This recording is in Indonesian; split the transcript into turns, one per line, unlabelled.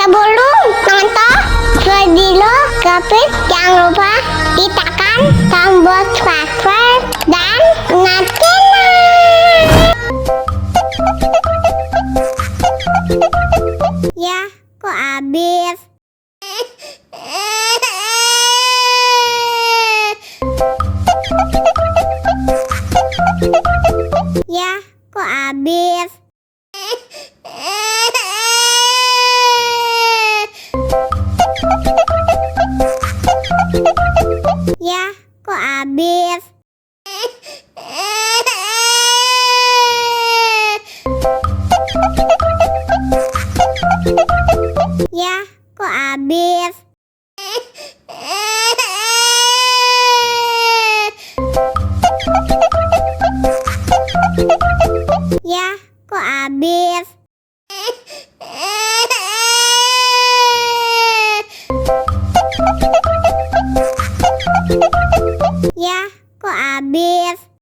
Sebelum nonton video Gapit, jangan lupa ditekan tombol subscribe dan nyalakan. Ya, kok habis? Ya, kok habis? Ya, kok habis? Ya, kok habis? Ya, kok habis? Ya, kok habis?